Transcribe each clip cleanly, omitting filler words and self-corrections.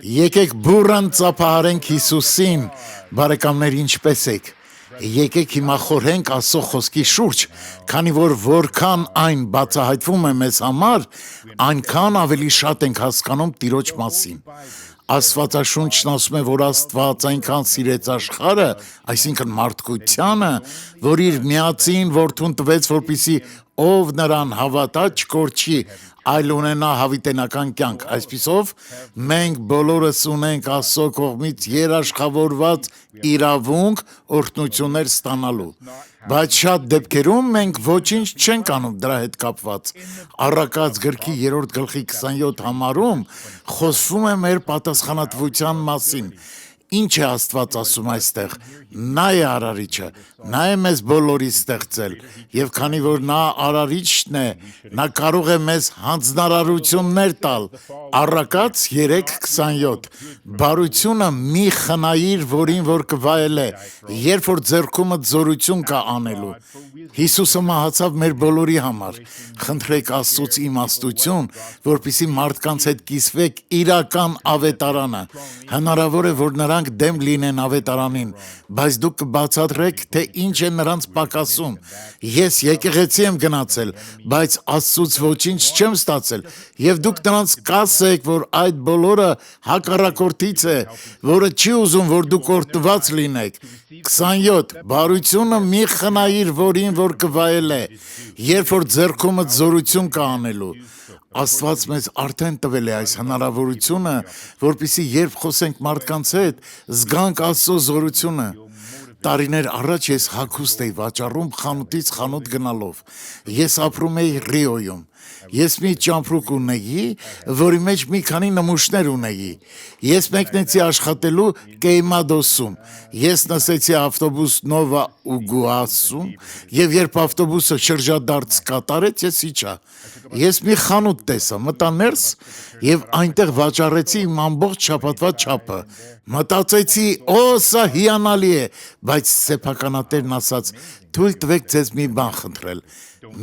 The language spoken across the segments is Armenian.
Եկեք բուրըն ծափահարենք Հիսուսին, բարեկամներ ինչպես եք, եկեք հիմա խորհենք Աստծո խոսքի շուրջ, քանի որ որքան այն բացահայտվում է մեզ համար, այնքան ավելի շատ ենք հասկանում Տիրոջ մասին։ Աստվածաշունչն ասում է, որ Աստված այնքան սիրեց աշխարհը, այսինքն մարդկությանը, որ իր միածին որդուն տվեց, որպեսզի ով նրան հավատա չկորչի, այլ ունենա հավիտենական կյանք, այսպիսով մենք բոլորս ունենք Աստծո կողմից երաշխավորված իրավունք օրհնություններ ստանալու, բայց շատ դեպքերում մենք ոչինչ չենք անում դրա հետ կապված։ Առակաց գրքի 3 գլխի 27 համարում խոսվում է մեր պատասխանատվության մասին։ Ինչ է Աստված ասում այստեղ, նա է արարիչը, նա է մեզ բոլորի ստեղծել, և քանի որ նա արարիչն է, նա կարող է մեզ հանձնարարություններ տալ, Առակաց 3:27, բարությունը մի խնայիր, որին որ կվայել է, երբ որ ձեռքումդ զորություն կա անելու։ Հիսուսը մահացավ մեր բոլորի համար, խնդրեք Աստծուց իմաստություն, որպեսզի մարդկանց հետ կիսվեք իրական ավետարանը, հնարավոր է, որ նրանք դեմ լինեն ավետարանին, բայց դուք կբացատրեք, թե ինչ է նրանց պակասում։ Ես եկեղեցի եմ գնացել, բայց Աստծուց ոչինչ չեմ ստացել, և դուք նրանց կասեք, որ այդ բոլորը հակառակորդից է, որը չի ուզում, որ դուք օրհնված լինեք։ 27. Բարությունը մի խնայիր, որին որ կվայել է, երբ որ ձեռքումդ զորություն կա անելու։ Աստված մեզ արդեն տվել է այս հնարավորությունը, որպեսզի երբ խոսենք մարդկանց հետ, զգանք Աստծո զորությունը։ Տարիներ առաջ ես հագուստ էի վաճառում խանութից խանութ գնալով։ Ես ապրում էի Ռիոյում։ Ես մի ճամպրուկ ունեի, որի մեջ մի քանի նմուշներ ունեի։ Ես մեկնեցի աշխատելու Կեյմադոսում։ Ես նստեցի ավտոբուս Նովա Ուգուասում, և երբ ավտոբուսը շրջադարձ կատարեց, ես իջա։ Ես մի խանութ տեսա, մտա ներս և այնտեղ վաճառեցի իմ ամբողջ շաբաթվա չափը։ Մտածեցի, սա հիանալի է, բայց սեփականատերն ասաց, թույլ տվեք ձեզ մի բան խնդրել։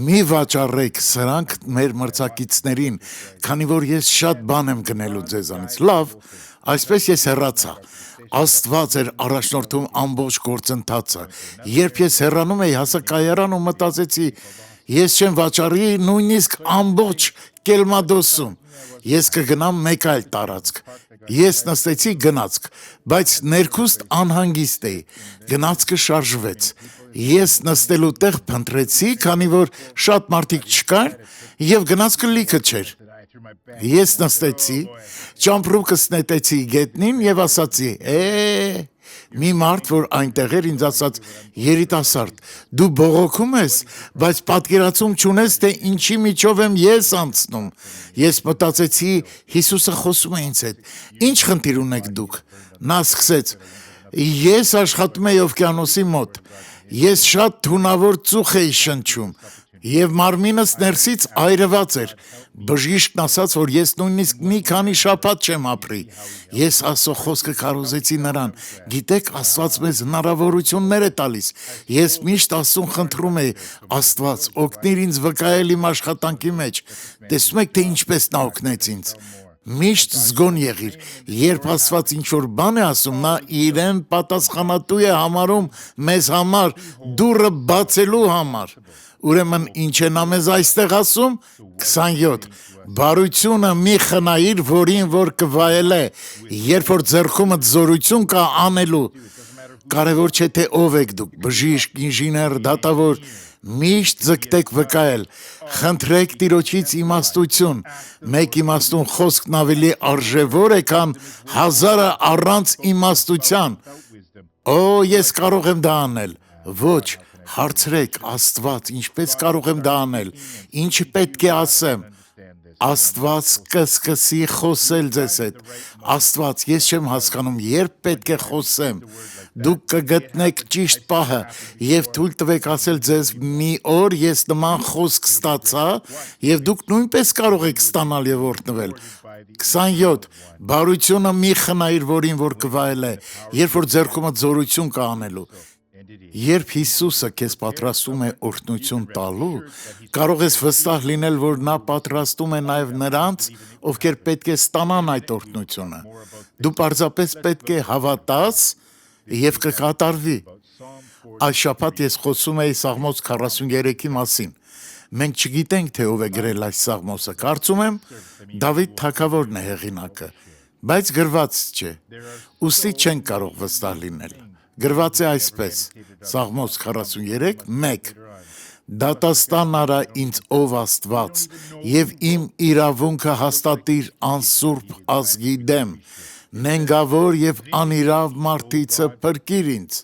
Մի վաճառեք սրանք մեր մրցակիցներին, քանի որ ես շատ բան եմ գնելու ձեզանից։ Լավ, այսպես ես հեռացա։ Աստված էր առաջնորդում ամբողջ գործընթացը։ Երբ ես հեռանում էի, հասա կայարան ու մտածեցի, ես չեմ վաճառի նույնիսկ ամբողջ Կելմադոսում։ Ես կգնամ մեկ այլ տարածք։ Ես նստեցի գնացք, բայց ներքուստ անհանգիստ էի։ Գնացքը շարժվեց։ Ես նստելու տեղ փնտրեցի, քանի որ շատ մարդիկ չկար, և գնացքը լիքը չէր։ Ես նստեցի, ճամպրուկս նետեցի գետնին և ասացի. մի մարդ, որ այնտեղ էր, ինձ ասաց. երիտասարդ, դու բողոքում ես, բայց պատկերացում չունես, թե ինչի միջով եմ ես անցնում։ Ես մտածեցի, Հիսուսը խոսում է ինձ հետ։ Ինչ խնդիր ունեք դուք։ Նա սկսեց. ես աշխատում էի օվկիանոսի մոտ։ Ես շատ թունավոր ծուխ էի շնչում, և մարմինս ներսից այրված էր։ Բժիշկն ասաց, որ ես նույնիսկ մի քանի շաբաթ չեմ ապրի։ Ես Աստծո խոսքը քարոզեցի նրան։ Գիտեք, Աստված մեզ հնարավորություններ է տալիս։ Ես միշտ Աստծուն խնդրում էի, Աստված, օգնիր ինձ վկայել իմ աշխատանքի մեջ։ Տեսնում եք, թե ինչպես նա օգնեց ինձ։ Միշտ զգոն եղիր, երբ Աստված ինչ-որ բան է ասում, նա իրեն պատասխանատու է համարում մեզ համար, դուռը բացելու համար։ Ուրեմն ինչ է նա մեզ այստեղ ասում։ 27. Բարությունը մի խնայիր, որին որ կվայել է, երբ որ ձեռքումդ զորություն կա անելու։ Կարևոր չէ, թե ով եք դուք, բժիշկ, ինժեներ, դատավոր, միշտ ձգտեք վկայել, խնդրեք Տիրոջից իմաստություն, մեկ իմաստուն խոսքն ավելի արժևոր է, քան 1000-ը առանց իմաստության։ Ես կարող եմ դա անել։ Ոչ, հարցրեք, Աստված, ինչպես կարող եմ դա անել, ինչ պետք է ասեմ։ Աստված կսկսի խոսել ձեզ հետ։ Աստված, ես չեմ հասկանում, երբ պետք է խոսեմ։ Դուք կգտնեք ճիշտ պահը և թույլ տվեք ասել ձեզ մի օր ես նման խոսք ստացա և դուք նույնպես կարող եք ստանալ և օրհնվել։ 27. Բարությունը մի խնայիր, որին որ կվայել է, երբ որ ձեռքումդ զորություն կա անելու։ Երբ Հիսուսը քեզ պատրաստում է օրհնություն տալու, կարող ես վստահ լինել, որ նա պատրաստում է նաև նրանց, ովքեր պետք է ստանան այդ օրհնությունը։ Դու պարզապես պետք է հավատաս եւ կկատարվի։ Այս շաբաթ ես խոսում էի Սաղմոս 43-ի մասին։ Մենք չգիտենք, թե ով է գրել այս Սաղմոսը։ Կարծում եմ, Դավիթ թագավորն է հեղինակը, բայց գրված չէ։ Ուստի չենք կարող վստահ լինել։ Գրված է այսպես. Սաղմոս 43:1 Դատաստան արա ինձ ով Աստված, եւ իմ իրավունքը հաստատիր անսուրբ ազգի դեմ, նենգավոր եւ անիրավ մարդիցը փրկիր ինձ։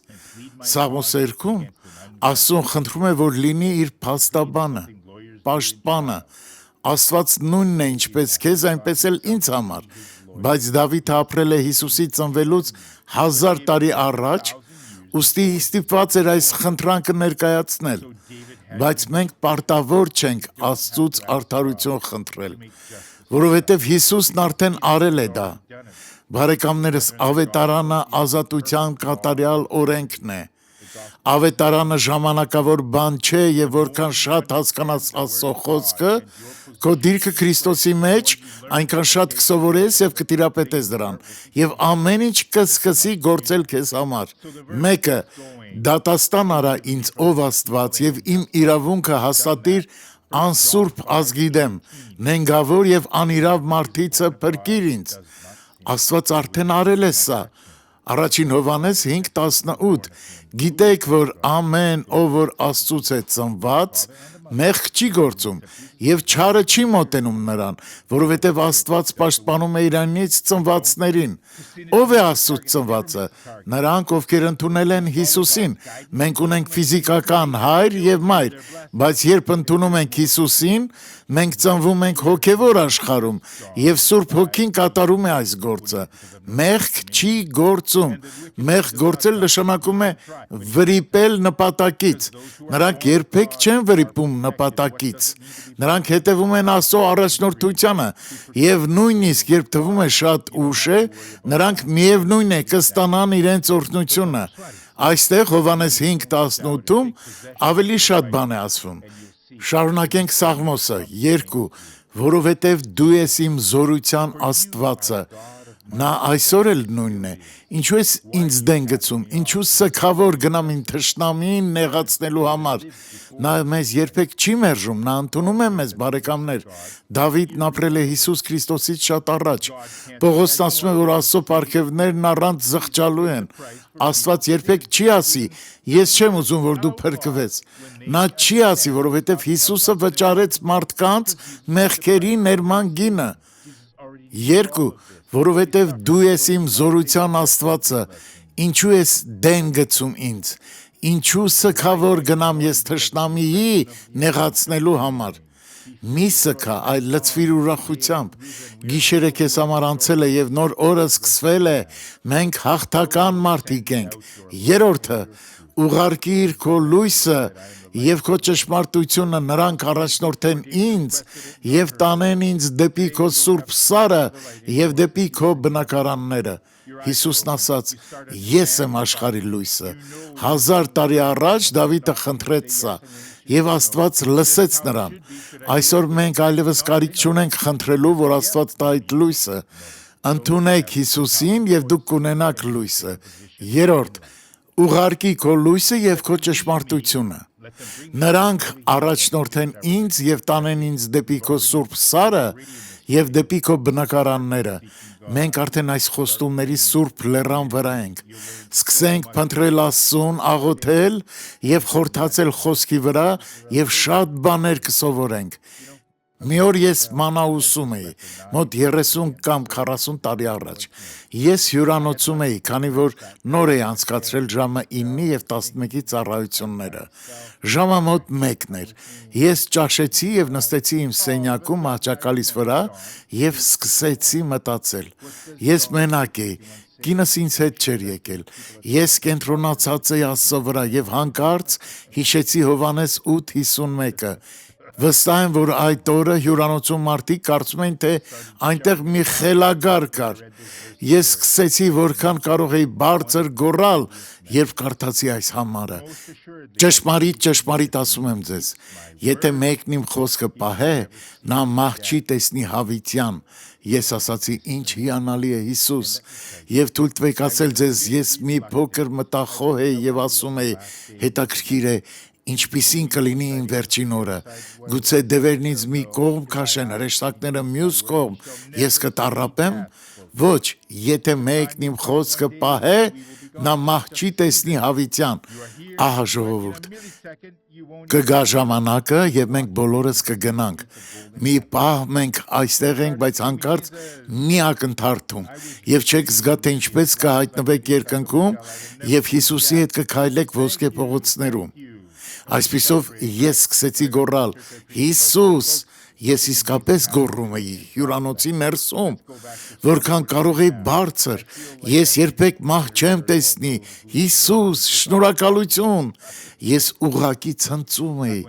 Սաղմոս 2-ում Աստծուն խնդրում է, որ լինի իր փաստաբանը, պաշտպանը։ Աստված նույնն է ինչպես քեզ, այնպես էլ ինձ համար, բայց Դավիթը ապրել է Հիսուսի ծնվելուց 1000 տարի առաջ, ուստի ստիպված էր այս խնդրանքը ներկայացնել, բայց մենք պարտավոր չենք Աստծուց արդարություն խնդրել, որովհետև Հիսուսն արդեն արել է դա։ Բարեկամներս, ավետարանը ազատության կատարյալ օրենքն է։ Ավետարանը ժամանակավոր բան չէ եւ որքան շատ հասկանաս Աստծո խոսքը, քո դիրքը Քրիստոսի մեջ, այնքան շատ կսովորես եւ կտիրապետես դրան եւ ամեն ինչ կսկսի գործել քեզ համար։ Մեկը դատաստան արա ինձ ով Աստված եւ իմ իրավունքը հաստատիր անսուրբ ազգի դեմ, նենգավոր եւ անիրավ մարդիցը փրկիր ինձ։ Աստված արդեն արել է սա։ Առաջին Հովհաննես 5:18 Գիտեք, որ ամեն ով որ Աստծուց է ծնված, մեղք չի գործում եւ չարը չի մոտենում նրան, որովհետեւ Աստված պաշտպանում է իրանից ծնվածներին։ Ով է Աստծուց ծնվածը? Նրանք, ովքեր ընդունել են Հիսուսին։ Մենք ունենք ֆիզիկական հայր եւ մայր, բայց երբ ընդունում ենք Հիսուսին, մենք ծնվում ենք հոգևոր աշխարհում եւ Սուրբ Հոգին կատարում է այս գործը։ Մեղք չի գործում։ Մեղք գործել նշանակում է վրիպել նպատակից։ Նրանք երբեք չեն վրիպում նպատակից։ Նրանք հետևում են Աստծո առաջնորդությանը եւ նույնիսկ երբ թվում է շատ ուշ է, նրանք միևնույն է կստանան իրենց օրհնությունը։ Այստեղ Հովհաննես 5:18-ում ավելի շատ բան է ասվում։ Շարունակենք Սաղմոսը 2, որովհետև դու ես իմ զորության Աստվածը։ Նա այսօր էլ նույնն է։ Ինչու ես ինձ դեն գցում, ինչու սգավոր գնամ իմ թշնամին նեղացնելու համար։ Նա մեզ երբեք չի մերժում, նա ընդունում է մեզ, բարեկամներ։ Դավիթն ապրել է Հիսուս Քրիստոսից շատ առաջ։ Պողոսն ասում է, որ Աստծո պարգևներն առանց զղջալու են։ Աստված երբեք չի ասի, ես չեմ ուզում, որ դու փրկվես։ Նա չի ասի, որովհետև Հիսուսը վճարեց մարդկանց մեղքերի ներման գինը։ 2, որովհետև դու ես իմ զորության Աստվածը, ինչու ես դեն գցում ինձ, ինչու սգավոր գնամ ես թշնամիի նեղացնելու համար։ Մի սգա, այլ լցվիր ուրախությամբ։ Գիշերը քեզ համար անցել է եւ նոր օրը սկսվել է, մենք հաղթական մարդիկ ենք։ 3, ուղարկիր քո լույսը եւ քո ճշմարտությունը նրանք առաջնորդեն ինձ եւ տանեն ինձ դեպի քո սուրբ սարը եւ դեպի քո բնակարանները։ Հիսուսն ասաց. Ես եմ աշխարհի լույսը։ 1000 տարի առաջ Դավիթը խնդրեց սա եւ Աստված լսեց նրան։ Այսօր մենք այլևս կարիք չունենք խնդրելու, որ Աստված տա այդ լույսը։ Ընդունեք Հիսուսին եւ դուք կունենաք լույսը։ 3, ուղարկի քո լույսը եւ քո ճշմարտությունը։ Նրանք առաջնորդեն ինձ եւ տանեն ինձ դեպի քո սուրբ սարը եւ դեպի քո բնակարանները։ Մենք արդեն այս խոստումների սուրբ լեռան վրա ենք։ Սկսենք փնտրել Աստծուն, աղոթել եւ խորթացել խոսքի վրա եւ շատ բաներ կսովորենք։ Մի օր ես մանա ուսում էի, մոտ 30 կամ 40 տարի առաջ։ Ես հյուրանոցում էի, քանի որ նոր էի անցկացրել ժամը 9-ի եւ 11-ի ծառայությունները։ Ժամը մոտ 1-ն էր։ Ես ճաշեցի եւ նստեցի իմ սենյակում աղջակալիս վրա եւ սկսեցի մտածել։ Ես մենակ էի, կինս ինձ հետ չէր եկել։ Ես կենտրոնացած էի Աստծո վրա եւ հանկարծ հիշեցի Հովհաննես 8:51-ը։ Վստահ եմ, որ այդ օրը հյուրանոցում մարդիկ կարծում էին, թե այնտեղ մի խելագար կար։ Ես սկսեցի որքան կարող էի բարձր գոռալ, երբ կարդացի այս համարը։ Ճշմարիտ ասում եմ ձեզ, եթե մեկն իմ խոսքը պահե, նա մահ չի տեսնի հավիտյան։ Ես ասացի, ինչ հիանալի է Հիսուս, եւ թույլ տվեք ասել ձեզ, ես մի փոքր մտախոհ էի եւ ասում էի, հետաքրքիր է, ինչպիսին կլինի իմ վերջին օրը, գուցե դևերն ինձ մի կողմ քաշեն, հրեշտակները մյուս կողմ, ես կտառապեմ, ոչ, եթե մեկն իմ խոսքը պահե, նա մահ չի տեսնի հավիտյան։ Ահա ժողովուրդ, կգա ժամանակը եւ մենք բոլորս կգնանք։ Մի պահ մենք այստեղ ենք, բայց հանկարծ մի ակնթարթում եւ չեք զգա թե ինչպես կհայտնվեք երկնքում եւ Հիսուսի հետ կքայլեք ոսկե փողոցներում։ Այսպիսով ես սկսեցի գոռալ. Հիսուս, ես իսկապես գոռում էի հյուրանոցի ներսում, որքան կարող էի բարձր, ես երբեք մահ չեմ տեսնի, Հիսուս, շնորհակալություն, ես ուղղակի ցնծում էի,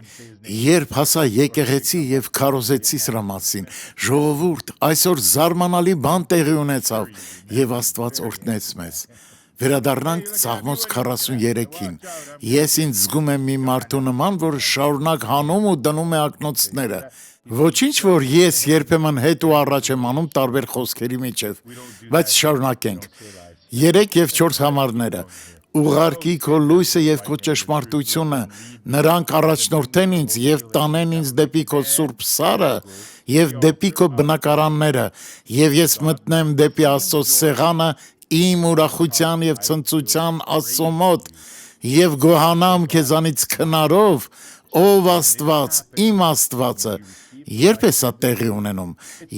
երբ հասա եկեղեցի եւ քարոզեցի սրա մասին, ժողովուրդ, այսօր զարմանալի բան տեղի ունեցավ եւ Աստված օրհնեց մեզ։ Վերադառնանք Սաղմոս 43-ին, ես ինձ զգում եմ մի մարդու նման, որ շարունակ հանում ու դնում է ակնոցները, ոչինչ որ ես երբեմն հետ ու առաջ եմ անում տարբեր խոսքերի միջև, բայց շարունակենք, 3 եւ 4 համարները, ուղարկի քո լույսը եւ քո ճշմարտությունը, նրանք առաջնորդեն ինձ եւ տանեն ինձ դեպի քո սուրբ սարը եւ դեպի քո բնակարանները, եւ ես մտնեմ դեպի Աստծո սեղանը իմ ուրախության եւ ցնծության Աստծո մոտ եւ գոհանամ քեզանից քնարով, ով Աստված, իմ Աստվածը, երբ է սա տեղի ունենում,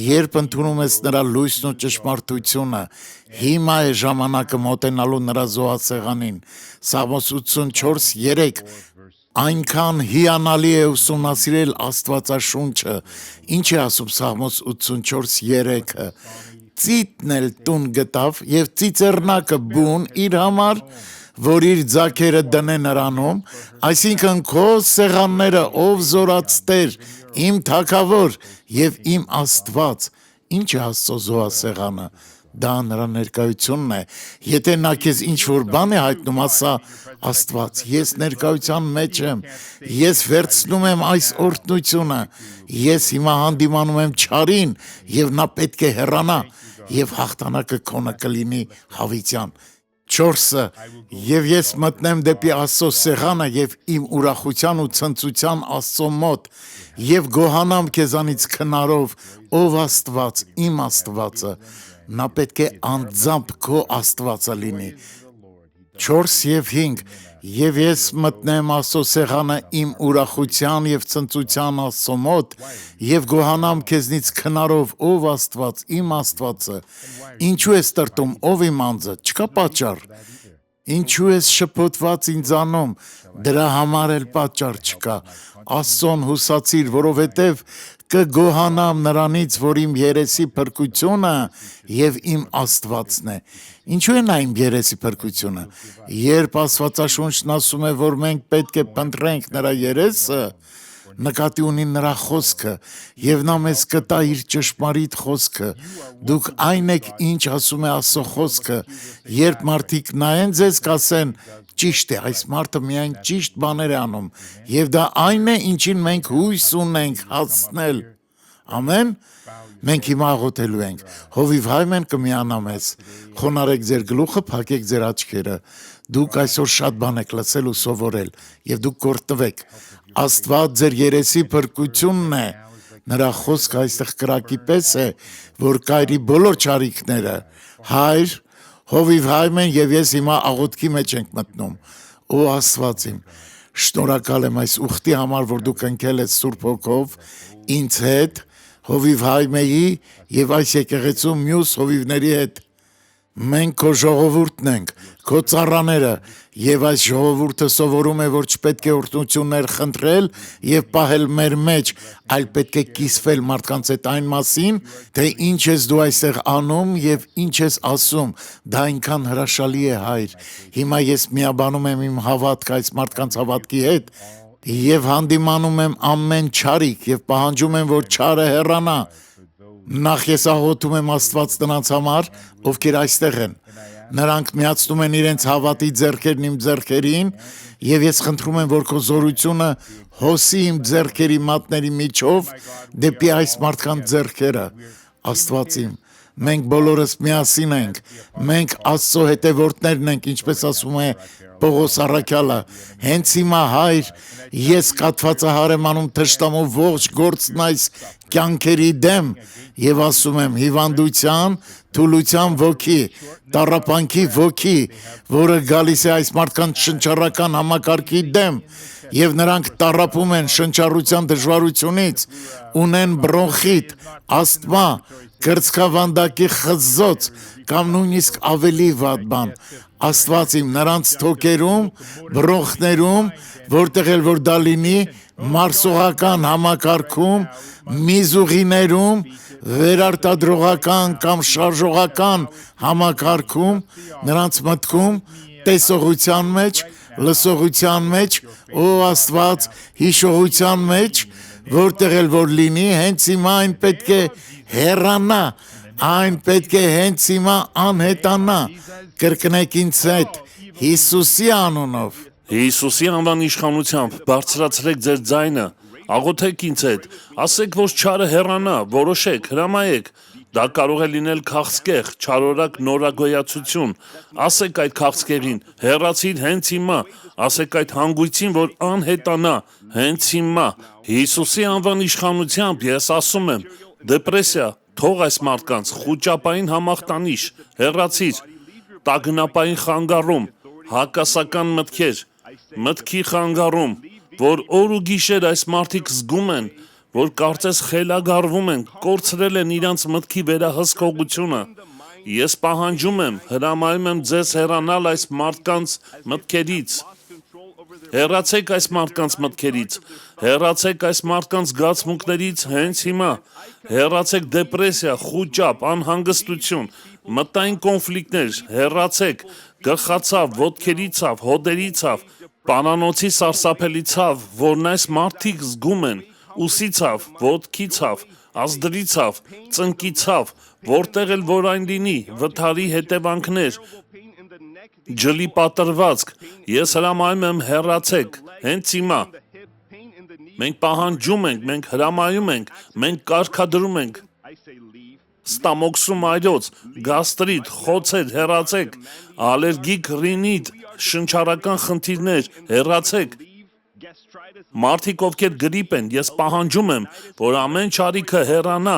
երբ ընդունում ես նրա լույսն ու ճշմարտությունը, հիմա է ժամանակը մոտենալու նրա զոհասեղանին, Սաղմոս 84:3, այնքան հիանալի է ուսումնասիրել Աստվածաշունչը, ինչ է ասում Սաղմոս 84:3-ը, ծիտն էլ տուն գտավ եւ ծիծեռնակը բուն իր համար, որ իր ձագերը դնե նրանում, այսինքն քո սեղանները, ով զորաց Տեր, իմ թագավոր եւ իմ Աստված, ինչ է Աստծո զոհասեղանը, դա նրա ներկայությունն է, եթե նա քեզ ինչ-որ բան է հայտնում, ասա, Աստված, ես ներկայության մեջ եմ, ես վերցնում եմ այս օրհնությունը, ես հիմա հանդիմանում եմ չարին եւ նա պետք է հեռանա եւ հաղթանակը քոնը կլինի հավիտյան։ 4. Եվ ես մտնեմ դեպի Աստծո սեղանը եւ իմ ուրախության ու ցնծության Աստծո մոտ եւ գոհանամ քեզանից քնարով, ով Աստված, իմ Աստվածը, նա պետք է անձամբ քո Աստվածը լինի։ 4 եւ 5. Եվ ես մտնեմ Աստծո սեղանը իմ ուրախության եւ ցնծության Աստծո մոտ եւ գոհանամ քեզնից քնարով, ով Աստված, իմ Աստվածը, ինչու ես տրտում, ով իմ անձը, չկա պատճառ, ինչու ես շփոթված ինձանում, դրա համար էլ պատճառ չկա, Աստծոն հուսացիր, որովհետեւ կգոհանամ նրանից, որ իմ երեսի փրկությունը եւ իմ Աստվածն է։ Ինչու է նա իմ երեսի փրկությունը։ Երբ Աստվածաշունչն ասում է, որ մենք պետք է փնտրենք նրա երեսը, նկատի ունի նրա խոսքը, եւ նա մեզ կտա իր ճշմարիտ խոսքը։ Դուք այն եք, ինչ ասում է Աստծո խոսքը, երբ մարդիկ նայեն ձեզ, կասեն, ճիշտ է, այս մարդը միայն ճիշտ բաներ է անում, եւ դա այն է, ինչին մենք հույս ունենք հասնել։ Ամեն։ Մենք հիմա աղոթելու ենք։ Հովիվ Հայմեն կմիանա մեզ։ Խոնարհեք ձեր գլուխը, փակեք ձեր աչքերը։ Դուք այսօր շատ բան եք լսել ու սովորել, եւ դուք կորտվեք։ Աստված ձեր երեսի փրկությունն է։ Նրա խոսքը այստեղ կրակի պես է, որ կայրի բոլոր չարիքները։ Հայր, Հովիվ Հայմեն եւ ես հիմա աղոթքի մեջ ենք մտնում։ Օ Աստված իմ, շնորհակալ եմ այս ուխտի համար, որ դուք ընկել եք Սուրբ Հոգով ինձ հետ, Հովիվ Հայմեի եւ այս եկեղեցու մյուս հովիվների հետ։ Մենք քո ժողովուրդն ենք, քո ծառաները, եւ այս ժողովուրդը սովորում է, որ չպետք է օրհնություններ խնդրել եւ պահել մեր մեջ, այլ պետք է կիսվել մարդկանց հետ այն մասին, թե ինչ ես դու այստեղ անում եւ ինչ ես ասում, դա այնքան հրաշալի է, Հայր։ Հիմա ես միաբանում եմ իմ հավատքը այս մարդկանց հավատքի հետ Եվ հանդիմանում եմ ամեն չարիք եւ պահանջում եմ, որ չարը հեռանա։ Նախ ես աղոթում եմ Աստված տնանց համար, ովքեր այստեղ են։ Նրանք միացնում են իրենց հավատի ձեռքերն իմ ձեռքերին, եւ ես խնդրում եմ, որ քո զորությունը հոսի իմ ձեռքերի մատների միջով դեպի այս մարդկանց ձեռքերը։ Աստված իմ, մենք բոլորս միասին ենք, մենք Աստծո հետևորդներն ենք, ինչպես ասում է Պողոս առաքյալը, հենց հիմա Հայր, ես կաթվածահար եմ անում թշնամու ողջ գործն այս կյանքերի դեմ եւ ասում եմ հիվանդության, թուլության ոգի, տառապանքի ոգի, որը գալիս է այս մարդկանց շնչառական համակարգի դեմ, եւ նրանք տառապում են շնչառության դժվարությունից, ունեն բրոնխիտ, ասթմա, կրծքավանդակի խզոց կամ նույնիսկ ավելի վատ բան։ Աստված իմ, նրանց թոքերում, բրոնխներում, որտեղ էլ որ դա լինի, մարսողական համակարգում, միզուղիներում, վերարտադրողական կամ շարժողական համակարգում, նրանց մտքում, տեսողության մեջ, լսողության մեջ, օ Աստված, հիշողության մեջ, որտեղ էլ որ լինի, հենց հիմա այն պետք է հեռանա, այն պետք է հենց հիմա անհետանա, կրկնեք ինձ հետ, Հիսուսի անունով։ Հիսուսի անվան իշխանությամբ բարձրացրեք ձեր ձայնը, աղոթեք ինձ հետ, ասեք, որ չարը հեռանա, որոշեք, հրամայեք, դա կարող է լինել քաղցկեղ, չարորակ նորագոյացություն, ասեք այդ քաղցկեղին, հեռացիր հենց հիմա, ասեք այդ հանգույցին, որ անհետանա, հենց հիմա, Հիսուսի անվան իշխանությամբ ես ասում եմ, դեպրեսիա, թող այս մարդկանց, խուճապային համախտանիշ, հեռացիր, տագնապային խանգարում, հակասական մտքեր, մտքի խանգարում, որ օր ու գիշեր այս մարդիկ զգում են, որ կարծես խելագարվում են, կորցրել են իրանց մտքի վերահսկողությունը։ Ես պահանջում եմ, հրամայում եմ ձեզ հեռանալ այս մարդկանց մտքերից։ Հեռացեք այս մարդկանց մտքերից, հեռացեք այս մարդկանց զգացմունքներից հենց հիմա, հեռացեք դեպրեսիա, խուճապ, անհանգստություն, մտային կոնֆլիկտներ, հեռացեք, գլխացավ, ոտքերի ցավ, հոդերի ցավ, պանանոցի սարսափելի ցավ, որն այս մարդիկ զգում են, ուսի ցավ, ոտքի ցավ, ազդրի ցավ, ծնկի ցավ, որտեղ էլ որ այն լինի, վթարի հետևանքներ, ջլի պատրվածք, ես հրամայում եմ հեռացեք, հենց հիմա։ Մենք պահանջում ենք, մենք հրամայում ենք, մենք կարգադրում ենք, ստամոքսում այրոց, գաստրիտ, խոցեր, հեռացեք, ալերգիկ ռինիտ, շնչառական խնդիրներ, հեռացեք, մարդիկ ովքեր գրիպ են, ես պահանջում եմ, որ ամեն չարիքը հեռանա,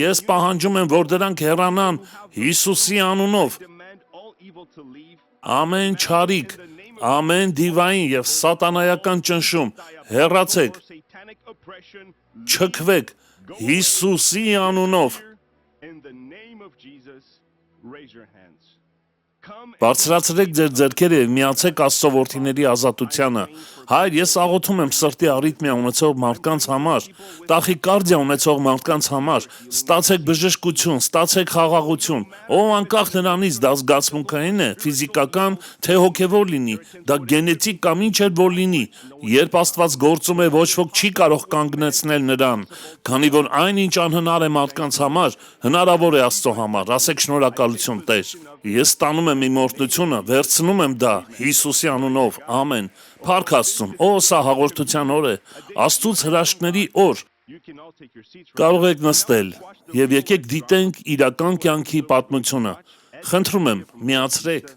ես պահանջում եմ, որ դրանք հեռանան Հիսուսի անունով, ամեն չարիք, ամեն դիվային եւ սատանայական ճնշում, հեռացեք, չքվեք, Հիսուսի անունով։ Բարձրացրեք ձեր ձեռքերը եւ միացեք Աստծո որդիների ազատությանը։ Հայր, ես աղոթում եմ սրտի արիթմիա ունեցող մարդկանց համար, տախիկարդիա ունեցող մարդկանց համար, ստացեք բժշկություն, ստացեք խաղաղություն։ Ով անկախ նրանից դա զգացմունքային է, ֆիզիկական, թե հոգեվոր լինի, դա գենետիկ կամ ինչ էլ որ լինի, երբ Աստված գործում է, ոչ ոք չի կարող կանգնեցնել նրան, քանի որ այնինչ անհնար է մարդկանց համար, հնարավոր է Աստծո համար։ Ասեք շնորհակալություն, Տեր։ Ես ստանում եմ իմ օրհնությունը, վերցնում եմ դա Հիսուսի անունով, ամեն։ Փառք Աստծուն, օ սա հաղորդության օր է, Աստծուց հրաշքների օր։ Կարող եք նստել եւ եկեք դիտենք իրական կյանքի պատմությունը։ Խնդրում եմ, միացրեք։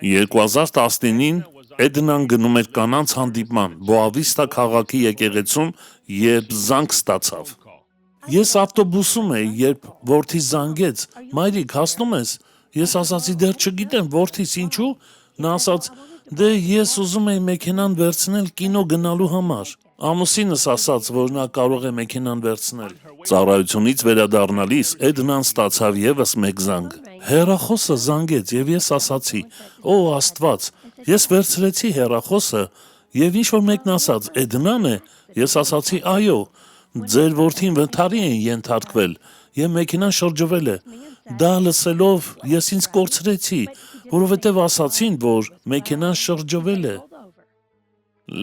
Երկու 2019-ին Էդնան գնում էր կանանց հանդիպման Բոավիստա քաղաքի եկեղեցում, երբ զանգ ստացավ։ Ես ավտոբուսում էի, երբ որդիս զանգեց. «Մայրիկ, հասնում ես»։ Ես ասացի՝ «Դեռ չգիտեմ, որդիս ինչու»։ Նա ասաց՝ «Դե ես ուզում էի մեքենան վերցնել կինո գնալու համար»։ Ամուսինս ասաց, որ նա կարող է մեքենան վերցնել։ Ծառայությունից վերադառնալիս Էդնան ստացավ եւս մեկ զանգ։ Հեռախոսը զանգեց եւ ես ասացի՝ «Օ Աստված, ես վերցրեցի հեռախոսը Եվ ինչ որ մեկն ասաց, «Էդնան է», ես ասացի, «Այո, ձեր որդին վթարի են ենթարկվել» եւ մեքենան շրջվել է։ Դա լսելով ես ինձ կորցրեցի, որովհետեւ ասացին, որ մեքենան շրջվել է։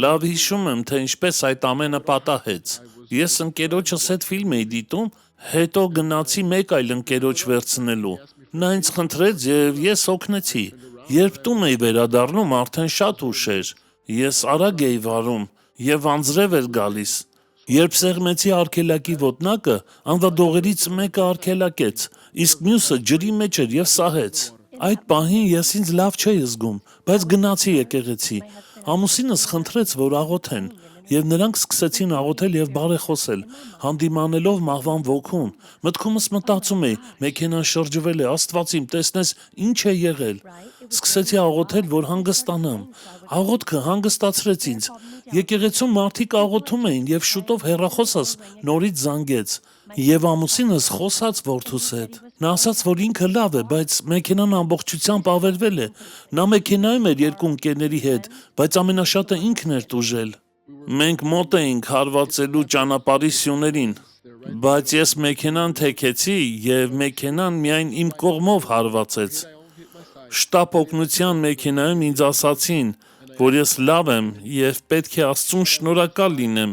Լավ հիշում եմ, թե ինչպես այդ ամենը պատահեց։ Ես ընկերոջս հետ ֆիլմ էի դիտում, հետո գնացի մեկ այլ ընկերոջ վերցնելու։ Նա ինձ խնդրեց եւ ես օգնեցի։ Երբ տուն էի վերադառնում, արդեն շատ ուշ էր։ Ես արագ էի վարում եւ անձրև էր գալիս։ Երբ սեղմեցի արգելակի ոտնակը, անվադողերից մեկը արգելակեց, իսկ մյուսը ջրի մեջ էր եւ սահեց։ Այդ պահին ես ինձ լավ չէի զգում, բայց գնացի եկեղեցի։ Ամուսինս խնդրեց, որ աղոթեն, եւ նրանք սկսեցին աղոթել եւ բարեխոսել, հանդիմանելով մահվան ոգուն։ Մտքումս մտածում էի, մեքենան շրջվել է, Աստված իմ, տեսնես ինչ է եղել։ Սկսեցի աղոթել, որ հանգստանամ։ Աղոթքը հանգստացրեց ինձ։ Եկեղեցում մարդիկ աղոթում էին եւ շուտով հեռախոսս նորից զանգեց։ Եվ ամուսինս խոսաց որդուս հետ։ Նա ասաց, որ ինքը լավ է, բայց մեքենան ամբողջությամբ ավերվել է։ Նա մեքենայում էր երկու ընկերների հետ, բայց ամենաշատը ինքն էր տուժել։ Մենք մոտ էինք հարվածելու ճանապարհի սյուներին, բայց ես մեքենան թեքեցի եւ մեքենան միայն իմ կողմով հարվածեց։ Շտապ օգնության մեքենայում ինձ ասացին, որ ես լավ եմ եւ պետք է Աստծուն շնորհակալ լինեմ,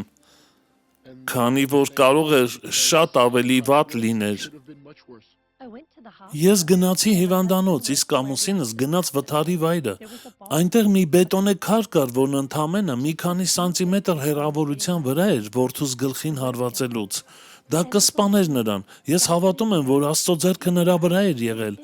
քանի որ կարող էր շատ ավելի վատ լիներ։ Ես գնացի հիվանդանոց, իսկ ամուսինս գնաց վթարի վայրը։ Այնտեղ մի բետոնե քար կար, որն ընդամենը մի քանի սանտիմետր հեռավորության վրա էր որդուս գլխին հարվածելուց։ Դա կսպաներ նրան։ Ես հավատում եմ, որ Աստծո ձեռքը նրա վրա էր եղել։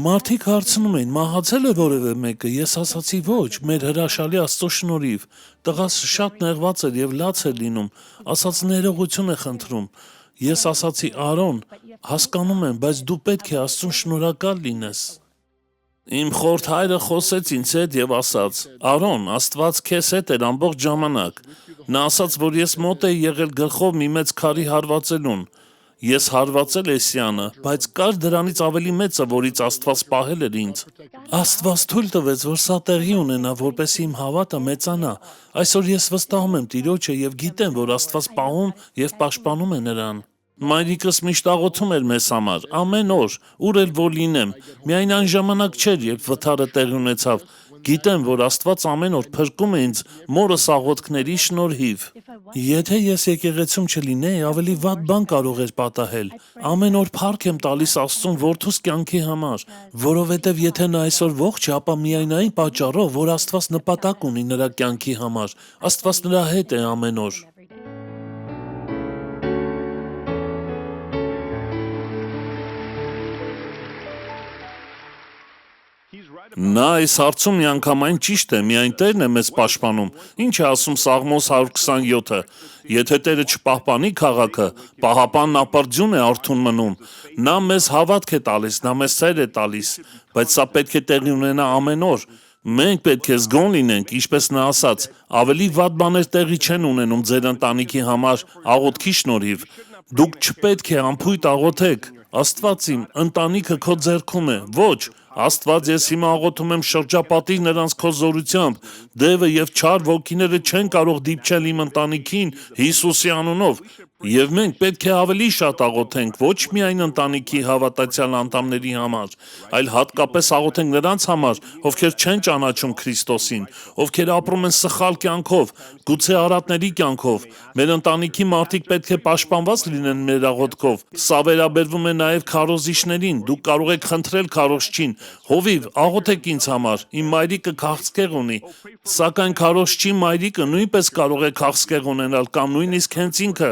Մարդիկ հարցնում էին, մահացել է որևէ մեկը։ Ես ասացի, ոչ, մեր հրաշալի Աստծո շնորհիվ։ Տղաս շատ նեղված էր եւ լաց էր լինում, ասաց ներողություն է խնդրում։ Ես ասացի, Արոն, հասկանում եմ, բայց դու պետք է Աստծուն շնորհակալ լինես։ Իմ խորհրդ հայրը խոսեց ինձ հետ եւ ասաց. «Արոն, Աստված քեզ հետ էր ամբողջ ժամանակ»։ Նա ասաց, որ ես մոտ էի եղել գլխով մի մեծ քարի հարվածելուն։ Ես հարվածել էի սյանը, բայց կար դրանից ավելի մեծը, որից Աստված պահել էր ինձ։ Աստված թույլ տվեց, որ սա տեղի ունենա, որպեսզի իմ հավատը մեծանա։ Այսօր ես վստահում եմ Տիրոջը եւ գիտեմ, որ Աստված պահում եւ պաշտպանում է նրան։ Մայրիկս միշտ աղոթում էր մեզ համար, ամեն օր, ուր էլ որ լինեմ, միայն այն ժամանակ չէր, երբ վթարը տեղի ունեցավ։ Գիտեմ, որ Աստված ամեն օր փրկում է ինձ մորս աղոթքների շնորհիվ։ Եթե ես եկեղեցում չլինեի, ավելի վատ բան կարող էր պատահել։ Ամեն օր փառք եմ տալիս Աստծուն որդուս կյանքի համար, որովհետև եթե նա այսօր ողջ է, ապա միայն այն պատճառով, որ Աստված նպատակ ունի նրա կյանքի համար, Աստված նրա հետ է ամեն օր։ Նա այս հարցում միանգամայն ճիշտ է, միայն Տերն է մեզ պաշտպանում։ Ինչ է ասում Սաղմոս 127-ը. Եթե Տերը չպահպանի քաղաքը, պահապանն ապարդյուն է արթուն մնում։ Նա մեզ հավատք է տալիս, նա մեզ սեր է տալիս, բայց սա պետք է տեղի ունենա ամեն օր։ Մենք պետք է զգոն լինենք, ինչպես նա ասաց, ավելի վատ բաներ տեղի չեն ունենում ձեր ընտանիքի համար աղոթքի շնորհիվ։ Դուք չպետք է անփույթ աղոթեք։ Աստված իմ, ընտանիքը քո ձեռքում է, ոչ, Աստված ես հիմա աղոթում եմ շրջապատիր նրանց քո զորությամբ, դևը եւ չար ոգիները չեն կարող դիպչել իմ ընտանիքին Հիսուսի անունով, եւ մենք պետք է ավելի շատ աղոթենք, ոչ միայն ընտանիքի հավատացյալ անդամների համար, այլ հատկապես աղոթենք նրանց համար, ովքեր չեն ճանաչում Քրիստոսին, ովքեր ապրում են սխալ կյանքով, գուցե արատների կյանքով, մեր ընտանիքի մարդիկ պետք է պաշտպանված լինեն մեր աղոթքով։ Սա վերաբերվում է նաեւ քարոզիչներին, դուք կարող եք խնդրել քարոզչին, Հովիվ, աղոթեք ինձ համար, իմ մայրիկը քաղցկեղ ունի, սակայն քարոզչի մայրիկը նույնպես կարող է քաղցկեղ ունենալ կամ նույնիսկ հենց ինքը,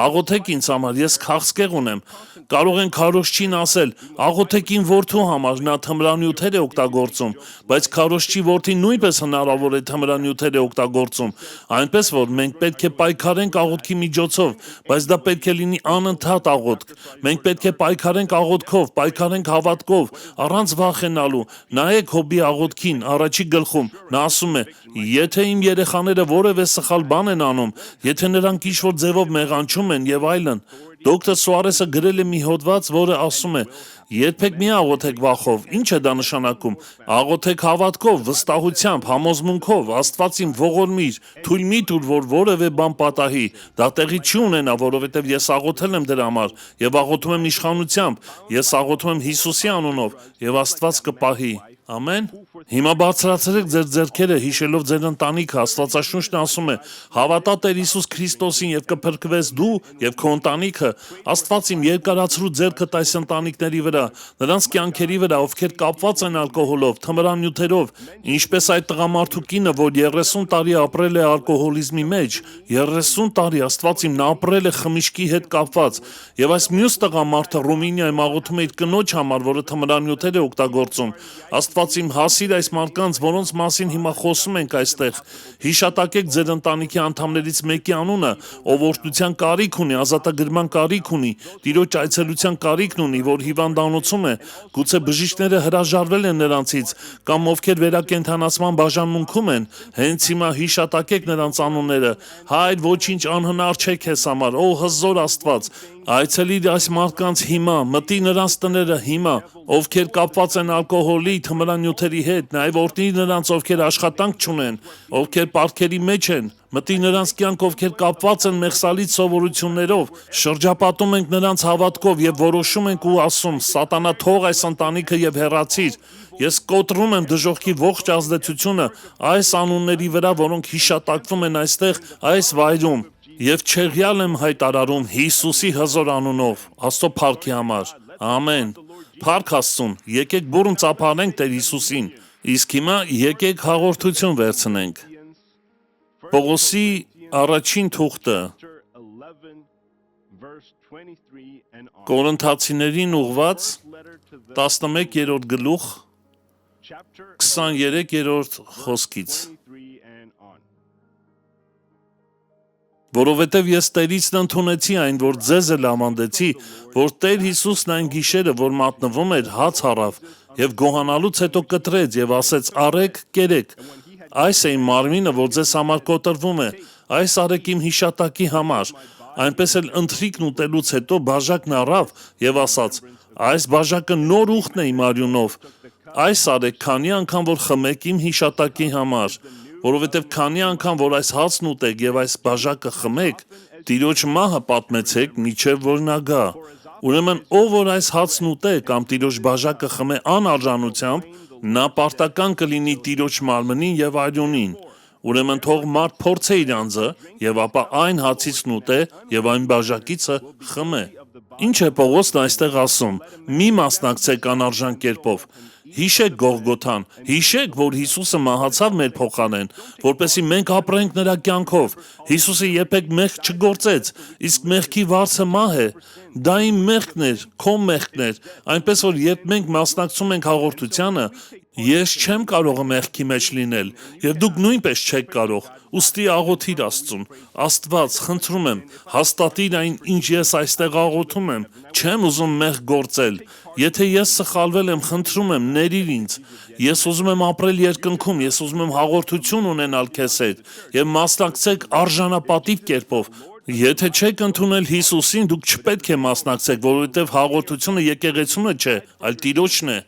աղոթեք ինձ համար, ես քաղցկեղ ունեմ։ Կարող են քարոզչին ասել, աղոթեք իմ որդու համար, նա թմրանյութեր է օգտագործում, բայց քարոզչի որդին նույնպես հնարավոր է թմրանյութեր է օգտագործում, այնպես որ մենք պետք է պայքարենք աղոթքի միջոցով, բայց դա պետք է լինի անընդհատ աղոթք։ Մենք պետք է պայքարենք աղոթքով, պայքարենք հավատքով, առանց վախենալու։ Նայեք Հոբի աղոթքին, առաջի գլխում, նա ասում է. եթե իմ երեխաները որևէ սխալ բան են անում, եթե նրանք ինչ-որ ձևով մեղանչում են եւ այլն, Դոկտոր Սուարեսը գրել է մի հոդված, որը ասում է. երբեք մի աղոթեք վախով, ինչ է դա նշանակում, աղոթեք հավատքով, վստահությամբ, համոզմունքով, Աստված իմ ողորմիր, թույլ մի տուր, որ որևէ բան պատահի, դա տեղի չի ունենա, որովհետև ես աղոթել եմ դրա համար եւ աղոթում եմ իշխանությամբ, ես աղոթում եմ Հիսուսի անունով եւ Աստված կպահի։ Ամեն։ Հիմա բարձրացրեք ձեր ձեռքերը, հիշելով ձեր ընտանիքը, Աստվածաշունչն ասում է. հավատա Տեր Հիսուս Քրիստոսին եւ կփրկվես դու եւ քո ընտանիքը։ Աստված իմ երկարացրու ձեռքդ այս ընտանիքների վրա, նրանց կյանքերի վրա, ովքեր կապված են ալկոհոլով, թմրանյութերով, ինչպես այդ տղամարդու կինը, որ 30 տարի ապրել է ալկոհոլիզմի մեջ, 30 տարի Աստված իմ նա ապրել է խմիչքի հետ կապված, եւ այս մյուս տղամարդը Ռումինիայում աղոթում է իր կնոջ համար, որը թմրանյութեր է օգտագործում։ Աստված իմ հասիր այս մարդկանց, որոնց մասին հիմա խոսում ենք այստեղ։ Հիշատակեք ձեր ընտանիքի անդամներից մեկի անունը, ով օրհնության կարիք ունի, ազատագրման կարիք ունի, Տիրոջ այցելության կարիքն ունի, որ հիվանդանոցում է, գուցե բժիշկները հրաժարվել են նրանցից, կամ ովքեր վերակենդանացման բաժանմունքում են, հենց հիմա հիշատակեք նրանց անունները։ Հայր, ոչինչ անհնար չէ քեզ համար, ո հզոր Աստված, այցելի այս մարդկանց հիմա, մտի նրանց տները հիմա, ովքեր կապված են ալկոհոլի, թմրանյութերի հետ, նաև օրհնի նրանց, ովքեր աշխատանք չունեն, ովքեր պարտքերի մեջ են, մտի նրանց կյանք, ովքեր կապված են մեղսալից սովորություններով, շրջապատում ենք նրանց հավատքով եւ որոշում ենք ու ասում. Սատանա, թող այս ընտանիքը եւ հեռացիր։ Ես կոտրում եմ դժոխքի ողջ ազդեցությունը այս անունների վրա, որոնք հիշատակվում են այստեղ, այս վայրում։ Եվ չեղյալ եմ հայտարարում Հիսուսի հզոր անունով, Աստծո փառքի համար։ Ամեն։ Փառք Աստծուն, եկեք բուրըն ծափարենք Տեր Հիսուսին։ Իսկ հիմա եկեք հաղորդություն վերցնենք։ Պողոսի առաջին թուղթը Կորինթացիներին ուղված 11-րդ գլուխ 23-րդ խոսքից։ Որովհետև ես Տերիցն ընդունեցի այն, որ ձեզ էլ ամանդեցի, որ Տեր Հիսուսն այն գիշերը, որ մատնվում էր, հաց առավ եւ գոհանալուց հետո կտրեց եւ ասեց. արեք, կերեք, այս է իմ մարմինը, որ ձեզ համար կոտրվում է, այս արեք իմ հիշատակի համար։ Այնպես էլ ընթրիքն ուտելուց հետո բաժակն առավ եւ ասաց. այս բաժակը նոր ուխտն է իմ արյունով, այս արեք քանի անգամ որ խմեք իմ հիշատակի համար, որովհետև քանի անգամ որ այս հացն ուտեք եւ այս բաժակը խմեք, Տիրոջ մահը պատմեցեք մինչև որ նա գա։ Ուրեմն ով որ այս հացն ուտե կամ Տիրոջ բաժակը խմե անարժանությամբ, նա պարտական կլինի Տիրոջ մարմնին եւ արյունին։ Ուրեմն թող մարդ փորձե իր անձը եւ ապա այն հացիցն ուտե եւ այն բաժակիցը խմե։ Ինչ է Պողոսն այստեղ ասում. մի մասնակցեք անարժան կերպով։ Հիշեք Գողգոթան, հիշեք, որ Հիսուսը մահացավ մեր փոխարեն, որպեսզի մենք ապրենք նրա կյանքով։ Հիսուսը երբեք մեղք չգործեց, իսկ մեղքի վարձը մահ է։ Դա իմ մեղքն էր, քո մեղքն էր, այնպես որ երբ մենք մասնակցում ենք հաղորդությանը, ես չեմ կարող մեղքի մեջ լինել, եւ դուք նույնպես չեք կարող։ Ուստի աղոթիր Աստծուն. Աստված, խնդրում եմ, հաստատիր այն, ինչ ես այստեղ աղոթում եմ, չեմ ուզում մեղք գործել։ Եթե ես սխալվել եմ, խնդրում եմ, ների ինձ։ Ես ուզում եմ ապրել երկնքում, ես ուզում եմ հաղորդություն ունենալ քեզ հետ եւ մասնակցեք արժանապատիվ կերպով։ Եթե չեք ընդունել Հիսուսին, դուք չպետք է մասնակցեք, որովհետեւ հաղորդությունը եկեղեցունը չէ, այլ Տիրոջն է։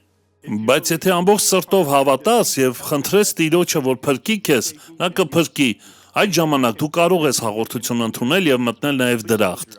Բայց եթե ամբողջ սրտով հավատաս եւ խնդրես Տիրոջը, որ փրկի քեզ, նա կփրկի։ Այդ ժամանակ դու կարող ես հաղորդություն ընդունել եւ մտնել նաեւ դրախտ։